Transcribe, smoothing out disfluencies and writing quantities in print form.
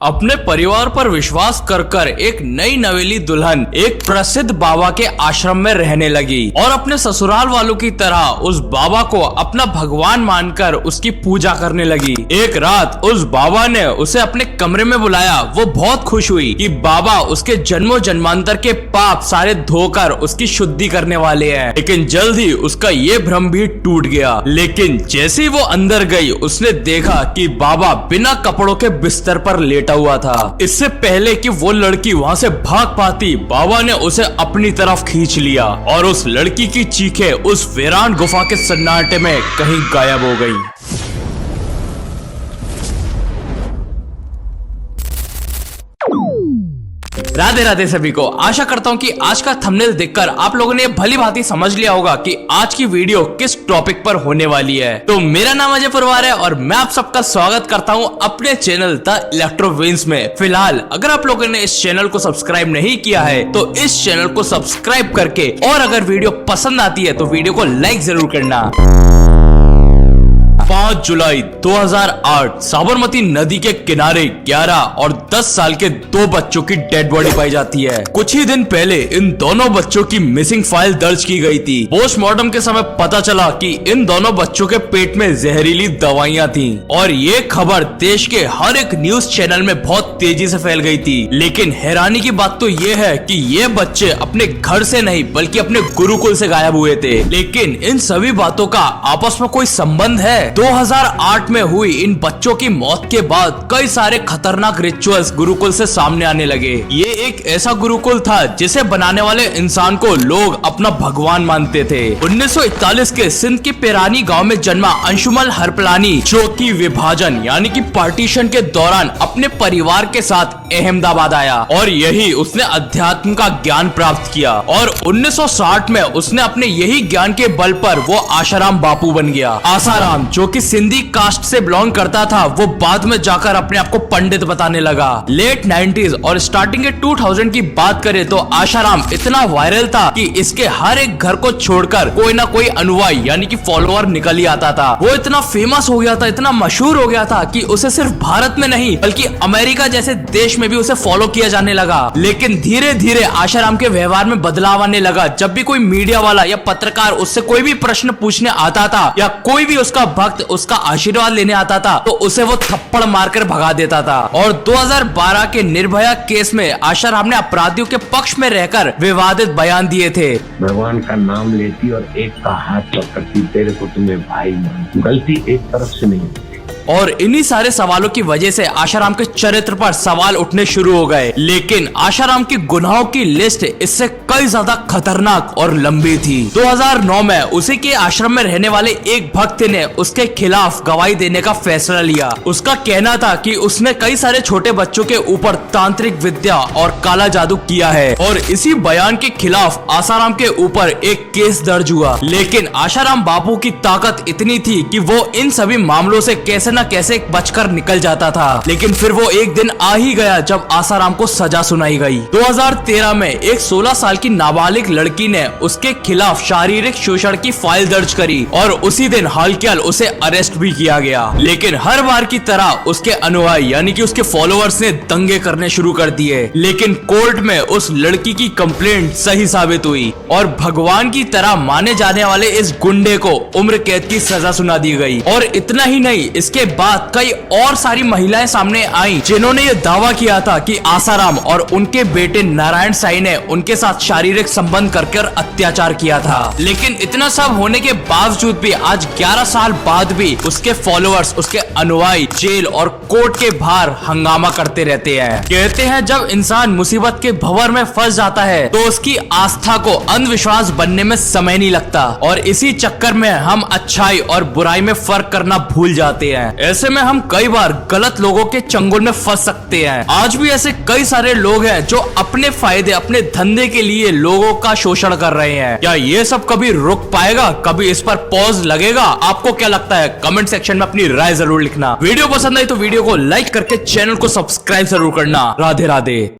अपने परिवार पर विश्वास कर एक नई नवेली दुल्हन एक प्रसिद्ध बाबा के आश्रम में रहने लगी और अपने ससुराल वालों की तरह उस बाबा को अपना भगवान मानकर उसकी पूजा करने लगी। एक रात उस बाबा ने उसे अपने कमरे में बुलाया। वो बहुत खुश हुई कि बाबा उसके जन्मों जन्मांतर के पाप सारे धोकर उसकी शुद्धि करने वाले हैं। लेकिन जल्द ही उसका ये भ्रम भी टूट गया। लेकिन जैसे ही वो अंदर गई उसने देखा कि बाबा बिना कपड़ों के बिस्तर पर लेटा हुआ था। इससे पहले कि वो लड़की वहाँ से भाग पाती, बाबा ने उसे अपनी तरफ खींच लिया और उस लड़की की चीखें उस वीरान गुफा के सन्नाटे में कहीं गायब हो गई। राधे राधे सभी को। आशा करता हूँ कि आज का थंबनेल देखकर आप लोगों ने भली भांति समझ लिया होगा कि आज की वीडियो किस टॉपिक पर होने वाली है। तो मेरा नाम अजय परवार है और मैं आप सबका स्वागत करता हूँ अपने चैनल द इलेक्ट्रो विंस में। फिलहाल अगर आप लोगों ने इस चैनल को सब्सक्राइब नहीं किया है तो इस चैनल को सब्सक्राइब करके, और अगर वीडियो पसंद आती है तो वीडियो को लाइक जरूर करना। 5 जुलाई 2008 साबरमती नदी के किनारे 11 और 10 साल के 2 बच्चों की डेड बॉडी पाई जाती है। कुछ ही दिन पहले इन दोनों बच्चों की मिसिंग फाइल दर्ज की गई थी। पोस्टमार्टम के समय पता चला कि इन दोनों बच्चों के पेट में जहरीली दवाइयां थीं और ये खबर देश के हर एक न्यूज चैनल में बहुत तेजी से फैल गई थी। लेकिन हैरानी की बात तो ये है कि ये बच्चे अपने घर से नहीं बल्कि अपने गुरुकुल से गायब हुए थे। लेकिन इन सभी बातों का आपस में कोई संबंध है? 2008 में हुई इन बच्चों की मौत के बाद कई सारे खतरनाक रिचुअल्स गुरुकुल से सामने आने लगे। ये एक ऐसा गुरुकुल था जिसे बनाने वाले इंसान को लोग अपना भगवान मानते थे। 1941 के सिंध के पेरानी गांव में जन्मा अंशुमन हरपलानी, जो कि विभाजन यानी कि पार्टीशन के दौरान अपने परिवार के साथ अहमदाबाद आया और यही उसने अध्यात्म का ज्ञान प्राप्त किया। और 1960 में उसने अपने यही ज्ञान के बल पर वो आसाराम बापू बन गया। आसाराम जो कि सिंधी कास्ट से बिलोंग करता था, वो बाद में जाकर अपने आप को पंडित बताने लगा। लेट 90s और स्टार्टिंग के 2000 की बात करें तो आसाराम इतना वायरल था कि इसके हर एक घर को छोड़कर कोई ना कोई अनुयायी यानी कि फॉलोअर निकल ही आता था। वो इतना फेमस हो गया था, इतना मशहूर हो गया था कि उसे सिर्फ भारत में नहीं बल्कि अमेरिका जैसे देश में भी उसे फॉलो किया जाने लगा। लेकिन धीरे धीरे आसाराम के व्यवहार में बदलाव आने लगा। जब भी कोई मीडिया वाला या पत्रकार उससे कोई भी प्रश्न पूछने आता था या कोई भी उसका भक्त उसका आशीर्वाद लेने आता था तो उसे वो थप्पड़ मारकर भगा देता था। और 2012 के निर्भया केस में आसाराम ने अपराधियों के पक्ष में रहकर विवादित बयान दिए थे। भगवान का नाम लेती और एक का हाथ पकड़ती, तेरे को तुम्हें भाई मानती, गलती एक तरफ से नहीं। और इन्हीं सारे सवालों की वजह से आसाराम के चरित्र पर सवाल उठने शुरू हो गए। लेकिन आसाराम की गुनाहों की लिस्ट इससे कई ज्यादा खतरनाक और लंबी थी। 2009 में उसी के आश्रम में रहने वाले एक भक्त ने उसके खिलाफ गवाही देने का फैसला लिया। उसका कहना था कि उसने कई सारे छोटे बच्चों के ऊपर तांत्रिक विद्या और काला जादू किया है और इसी बयान के खिलाफ आसाराम के ऊपर एक केस दर्ज हुआ। लेकिन आसाराम बापू की ताकत इतनी थी कि वो इन सभी मामलों से कैसे कैसे बचकर निकल जाता था। लेकिन फिर वो एक दिन आ ही गया जब आसाराम को सजा सुनाई गई। 2013 में एक 16 साल की नाबालिग लड़की ने उसके खिलाफ शारीरिक शोषण की फाइल दर्ज करी और उसी दिन हालकेल उसे अरेस्ट भी किया गया। लेकिन हर बार की तरह उसके अनुयायी यानी कि उसके फॉलोअर्स ने दंगे करने शुरू कर दिए। लेकिन कोर्ट में उस लड़की की कंप्लेंट सही साबित हुई और भगवान की तरह माने जाने वाले इस गुंडे को उम्र कैद की सजा सुना दी गई। और इतना ही नहीं, इसके बाद कई और सारी महिलाएं सामने आई जिन्होंने ये दावा किया था कि आसाराम और उनके बेटे नारायण साई ने उनके साथ शारीरिक संबंध कर अत्याचार किया था। लेकिन इतना सब होने के बावजूद भी आज 11 साल बाद भी उसके फॉलोअर्स, उसके अनुयायी जेल और कोर्ट के बाहर हंगामा करते रहते हैं। कहते हैं जब इंसान मुसीबत के भंवर में फंस जाता है तो उसकी आस्था को अंधविश्वास बनने में समय नहीं लगता और इसी चक्कर में हम अच्छाई और बुराई में फर्क करना भूल जाते हैं। ऐसे में हम कई बार गलत लोगों के चंगुल में फंस सकते हैं। आज भी ऐसे कई सारे लोग हैं जो अपने फायदे, अपने धंधे के लिए लोगों का शोषण कर रहे हैं। क्या ये सब कभी रुक पाएगा? कभी इस पर पॉज लगेगा? आपको क्या लगता है? कमेंट सेक्शन में अपनी राय जरूर लिखना। वीडियो पसंद आई तो वीडियो को लाइक करके चैनल को सब्सक्राइब जरूर करना। राधे राधे।